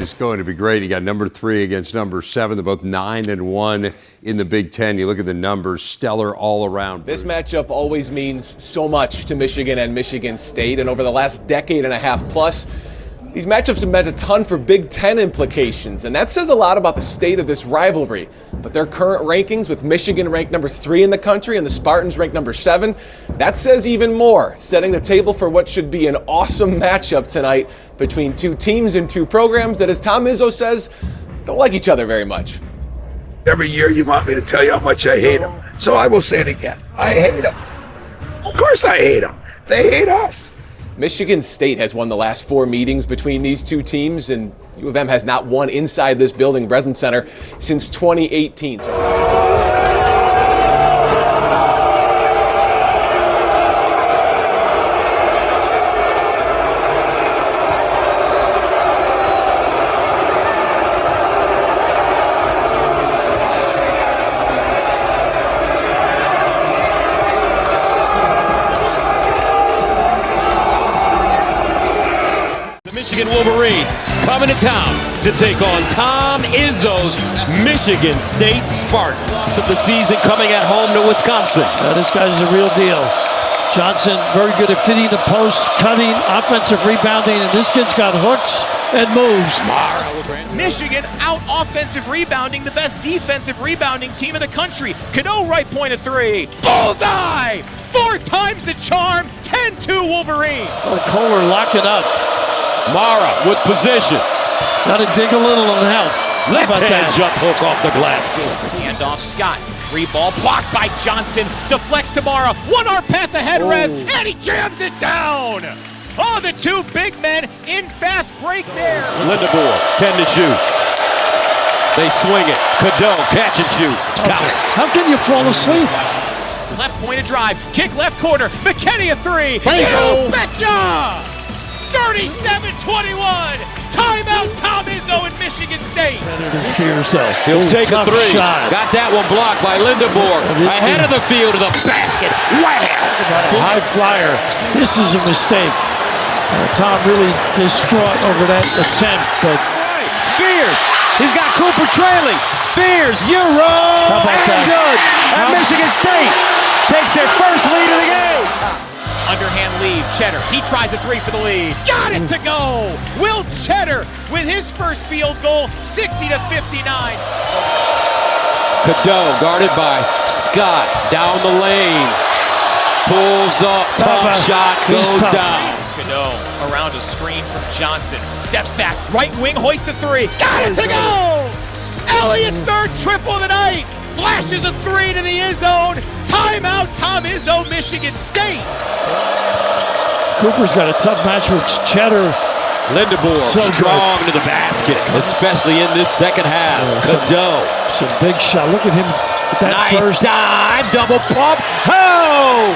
is going to be great. You got number 3 against number 7. They're both 9-1 in the Big Ten. You look at the numbers, stellar all around. This matchup always means so much to Michigan and Michigan State, and over the last decade and a half plus, these matchups have meant a ton for Big Ten implications, and that says a lot about the state of this rivalry. But their current rankings, with Michigan ranked number 3 in the country and the Spartans ranked number 7, that says even more, setting the table for what should be an awesome matchup tonight between two teams and two programs that, as Tom Izzo says, don't like each other very much. Every year you want me to tell you how much I hate them, so I will say it again. I hate them. Of course I hate them. They hate us. Michigan State has won the last 4 meetings between these two teams, and U of M has not won inside this building, Breslin Center, since 2018. Michigan Wolverines coming to town to take on Tom Izzo's Michigan State Spartans of the season, coming at home to Wisconsin. This guy's the real deal. Johnson, very good at fitting the post, cutting, offensive rebounding, and this kid's got hooks and moves. Michigan out offensive rebounding, the best defensive rebounding team in the country. Cano right point of 3. Bullseye! 4 times the charm, 10-2 Wolverine. Oh, Kohler locking up. Mara with position. Got to dig a little and help. Left-hand jump hook off the glass. Hand off Scott. 3 ball blocked by Johnson. Deflects to Mara. 1-arm pass ahead, Rez, and he jams it down. Oh, the 2 big men in fast break there. Lindebor, 10 to shoot. They swing it. Cadeau, catch and shoot. Got it. How can you fall asleep? Left point of drive. Kick left corner. McKinney a 3. Bingo. You betcha! 37-21. Timeout, Tom Izzo in Michigan State. Fears though. He'll take a 3. Shot. Got that one blocked by Lindebor. Ahead of the field to the basket. Wow! High flyer. This is a mistake. Tom really distraught over that attempt, but Fears. He's got Cooper trailing. Fears, Euro, and good. And Michigan State takes their first lead of the game. Underhand lead, Cheddar. He tries a 3 for the lead. Got it to go! Will Cheddar with his first field goal, 60-59. Cadeau guarded by Scott down the lane. Pulls up, tough shot, goes down. Cadeau around a screen from Johnson. Steps back, right wing, hoists a 3. Got it to go! Elliott, 3rd triple of the night. Flashes a 3 to the Izzo. Timeout, Tom Izzo, Michigan State. Cooper's got a tough match with Cheddar. Lindebor strong to the basket, especially in this second half. Cadeau. Some big shot. Look at him. That nice burst. dive, double pump. Oh!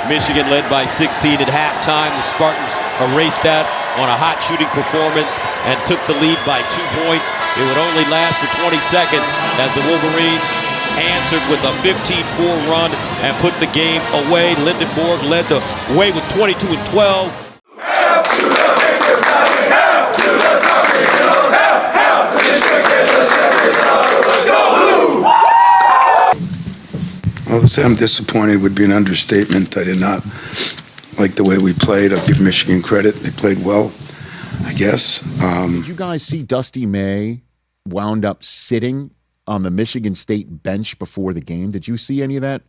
Michigan led by 16 at halftime. The Spartans erased that on a hot shooting performance and took the lead by 2 points. It would only last for 20 seconds as the Wolverines answered with a 15-4 run and put the game away. Lindenborg led the way with 22 and 12. Well, to say I'm disappointed would be an understatement. I did not like the way we played. I'll give Michigan credit. They played well, I guess. Did you guys see Dusty May wound up sitting on the Michigan State bench before the game? Did you see any of that?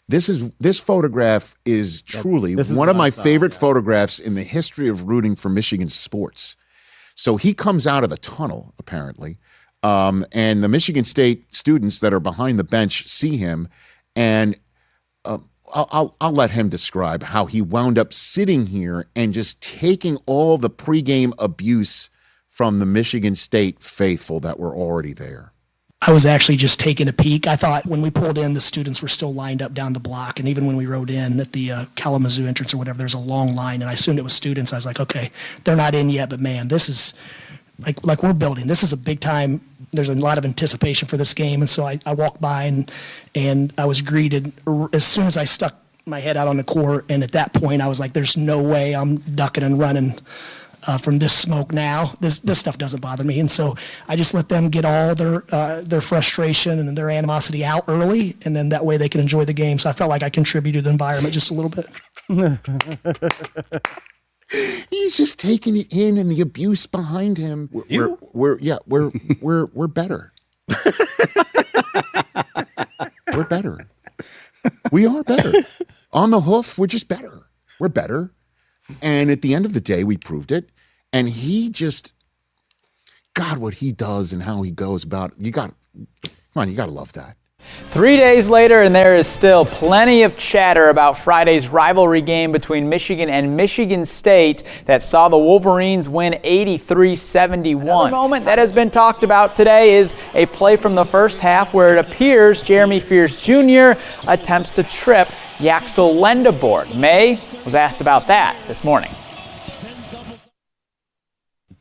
This photograph is truly one of my favorite photographs in the history of rooting for Michigan sports. So he comes out of the tunnel, apparently, and the Michigan State students that are behind the bench see him, and I'll let him describe how he wound up sitting here and just taking all the pregame abuse from the Michigan State faithful that were already there. I was actually just taking a peek. I thought when we pulled in, the students were still lined up down the block. And even when we rode in at the Kalamazoo entrance or whatever, there's a long line. And I assumed it was students. I was like, okay, they're not in yet. But, man, this is like we're building. This is a big time. There's a lot of anticipation for this game. And so I walked by and I was greeted as soon as I stuck my head out on the court. And at that point, I was like, there's no way I'm ducking and running from this smoke now. This stuff doesn't bother me. And so I just let them get all their frustration and their animosity out early, and then that way they can enjoy the game. So I felt like I contributed to the environment just a little bit. He's just taking it in, and the abuse behind him. We're better. We're better. We are better. On the hoof, we're just better. We're better. And at the end of the day, we proved it. And he just, God, what he does and how he goes about, you got to love that. 3 days later, and there is still plenty of chatter about Friday's rivalry game between Michigan and Michigan State that saw the Wolverines win 83-71. Another moment that has been talked about today is a play from the first half where it appears Jeremy Fears Jr. attempts to trip Yaxel Lendeborg. May was asked about that this morning.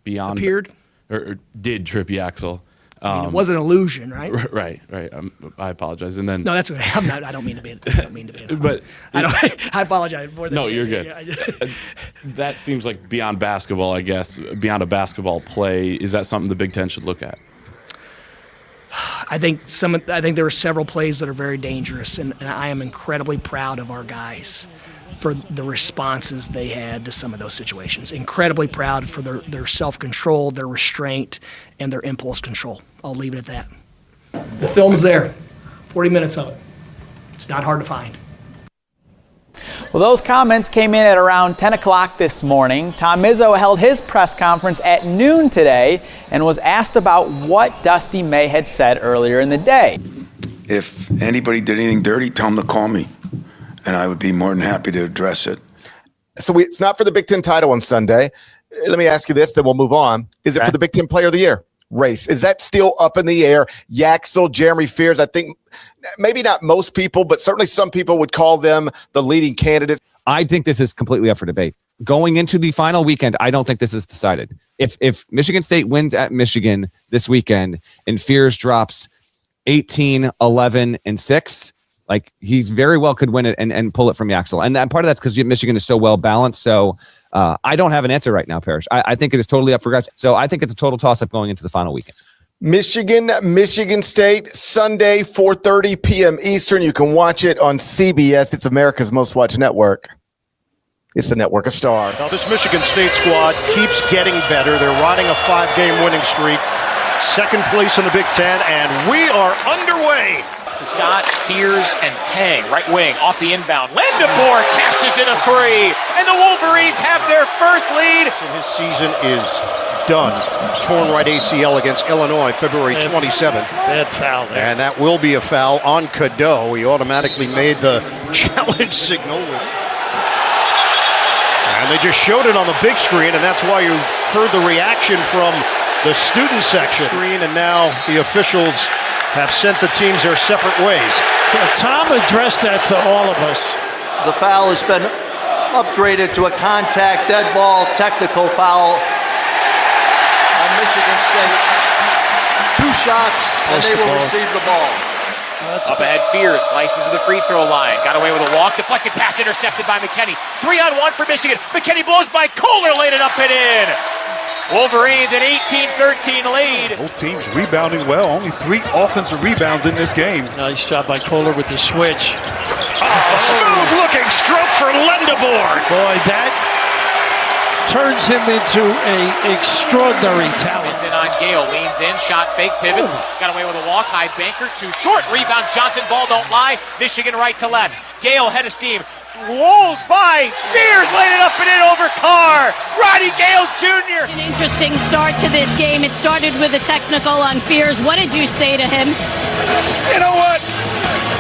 Beyond Appeared? Or did trip Yaxel. It was an illusion, right? Right. I apologize. And then No, that's okay. I don't mean to be. but I apologize more than. no, you're good. That seems like beyond basketball, I guess. Beyond a basketball play, is that something the Big Ten should look at? I think there were several plays that are very dangerous, and I am incredibly proud of our guys for the responses they had to some of those situations. Incredibly proud for their self-control, their restraint, and their impulse control. I'll leave it at that. The film's there. 40 minutes of it. It's not hard to find. Well, those comments came in at around 10 o'clock this morning. Tom Izzo held his press conference at noon today and was asked about what Dusty May had said earlier in the day. If anybody did anything dirty, tell them to call me, and I would be more than happy to address it. So it's not for the Big Ten title on Sunday. Let me ask you this, then we'll move on. Is it for the Big Ten Player of the Year race? Is that still up in the air? Yaxel, Jeremy Fears, I think maybe not most people, but certainly some people would call them the leading candidates. I think this is completely up for debate. Going into the final weekend, I don't think this is decided. If Michigan State wins at Michigan this weekend and Fears drops 18, 11, and 6, like he's very well could win it and pull it from Yaxel. And part of that's because Michigan is so well balanced. So I don't have an answer right now, Parrish. I think it is totally up for grabs. So I think it's a total toss-up going into the final weekend. Michigan State, Sunday, 4:30 p.m. Eastern. You can watch it on CBS. It's America's most watched network. It's the network of stars. Now, this Michigan State squad keeps getting better. They're riding a 5-game winning streak. Second place in the Big Ten, and we are underway. Scott, Fears, and Tang, right wing, off the inbound. Lendeborg cashes in a 3, and the Wolverines have their first lead. His season is done. Torn right ACL against Illinois, February 27th. Bad foul there. And that will be a foul on Cadeau. He automatically made the challenge signal. And they just showed it on the big screen, and that's why you heard the reaction from the student section. And now the officials have sent the teams their separate ways. Tom addressed that to all of us. The foul has been upgraded to a contact dead ball technical foul on Michigan State. 2 shots and they will receive the ball. Up ahead, Fears slices to the free throw line. Got away with a walk. Deflected pass intercepted by McKinney. 3-on-1 for Michigan. McKinney blows by Kohler, laid it up and in. Wolverines an 18-13 lead. Both teams rebounding well. Only 3 offensive rebounds in this game. Nice job by Kohler with the switch. Smooth-looking stroke for Lendeborg. Boy, that turns him into an extraordinary talent. In on Gale, leans in, shot fake, pivots. Got away with a walk, high banker, too short. Rebound, Johnson, ball don't lie. Michigan right to left. Gale, head of steam. Rolls by. Fears laid it up and in over Carr. Roddy Gale Jr. An interesting start to this game. It started with a technical on Fears. What did you say to him? You know what?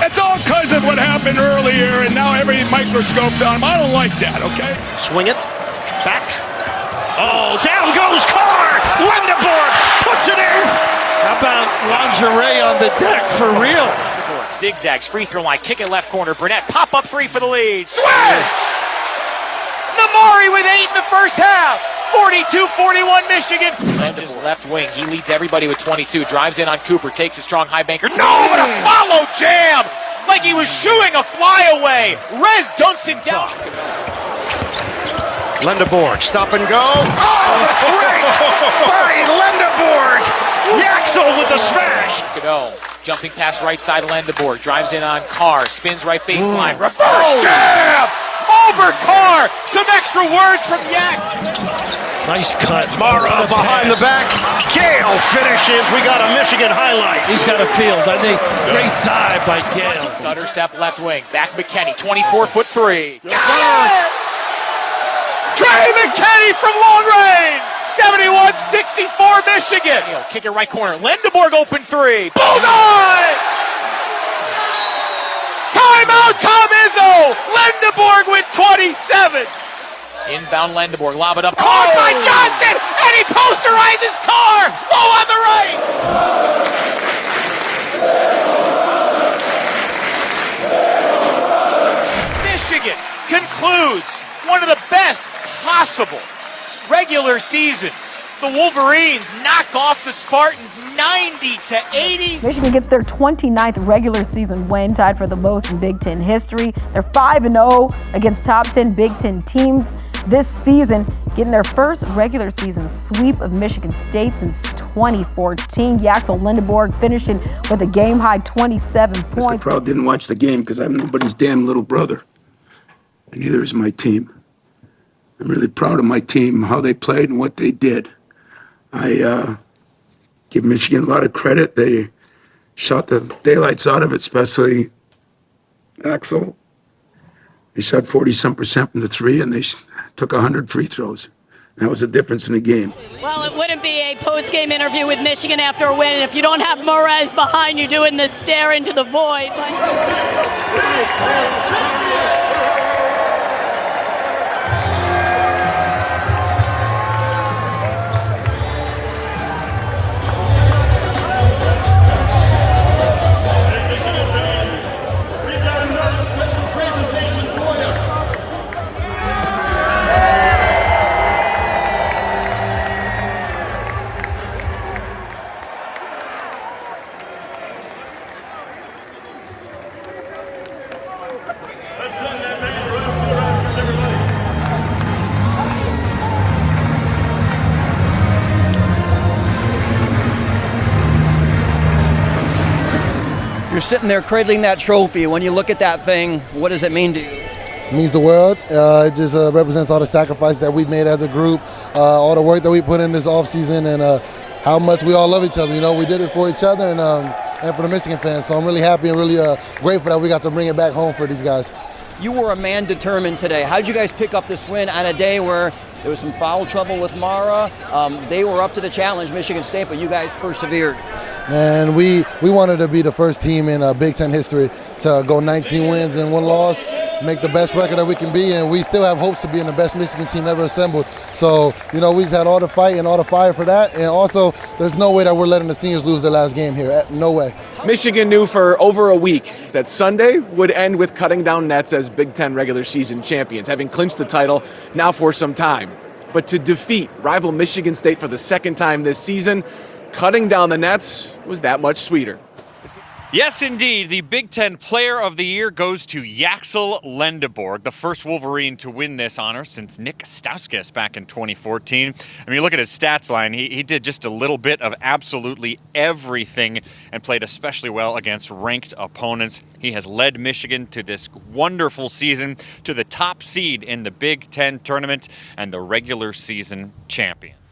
It's all because of what happened earlier, and now every microscope's on him. I don't like that, okay? Swing it. Back. Oh, down goes Carr. Lendeborg puts it in. How about lingerie on the deck for real? Zigzags, free throw line, kick it left corner. Burnett, pop-up 3 for the lead. Swish! Namari with 8 in the first half. 42-41 Michigan. Just left wing. He leads everybody with 22. Drives in on Cooper. Takes a strong high banker. No, but a follow jam! Like he was shooing a flyaway. Rez dunks it down. Lendeborg, stop and go. Oh, the trick by Lendeborg. Yaxel with the smash. Godot, jumping past right side Lendeborg, drives in on Carr, spins right baseline, reverse jab over Carr. Some extra words from Yax. Nice cut. Mara behind the back. Gale finishes. We got a Michigan highlight. He's got a field. I think great dive by Gale. Stutter step left wing, back McKinney, 24'3". Got it! Trey McKinney from long range. 71-64 Michigan. Kick it right corner. Lendeborg open three. Bullseye! Timeout, Tom Izzo. Lendeborg with 27. Inbound Lendeborg, lob it up. Caught by Johnson, and he posterizes Carr. Low on the right. Michigan concludes one of the best possible regular seasons. The Wolverines knock off the Spartans 90-80. Michigan gets their 29th regular season win, tied for the most in Big Ten history. They're 5-0 against top 10 Big Ten teams this season, getting their first regular season sweep of Michigan State since 2014. Yaxel Lendeborg finishing with a game-high 27 points. The crowd didn't watch the game because I'm nobody's damn little brother, and neither is my team. I'm really proud of my team, how they played and what they did. I give Michigan a lot of credit. They shot the daylights out of it, especially Axel. They shot 40-some% from the three, and they took 100 free throws. That was the difference in the game. Well, it wouldn't be a post-game interview with Michigan after a win if you don't have Moraes behind you doing this stare into the void. You're sitting there cradling that trophy. When you look at that thing, what does it mean to you? It means the world. It just represents all the sacrifice that we've made as a group, all the work that we put in this offseason, and how much we all love each other. You know, we did this for each other and for the Michigan fans. So I'm really happy and really grateful that we got to bring it back home for these guys. You were a man determined today. How did you guys pick up this win on a day where there was some foul trouble with Mara? They were up to the challenge, Michigan State, but you guys persevered. And we wanted to be the first team in Big Ten history to go 19 wins and 1 loss, make the best record that we can be, and we still have hopes to being the best Michigan team ever assembled. So, you know, we just had all the fight and all the fire for that, and also there's no way that we're letting the seniors lose their last game here. No way. Michigan knew for over a week that Sunday would end with cutting down nets as Big Ten regular season champions, having clinched the title now for some time. But to defeat rival Michigan State for the second time this season, cutting down the nets was that much sweeter. Yes, indeed. The Big Ten Player of the Year goes to Yaxel Lendeborg, the first Wolverine to win this honor since Nick Stauskas back in 2014. I mean, you look at his stats line. He did just a little bit of absolutely everything and played especially well against ranked opponents. He has led Michigan to this wonderful season, to the top seed in the Big Ten tournament and the regular season champion.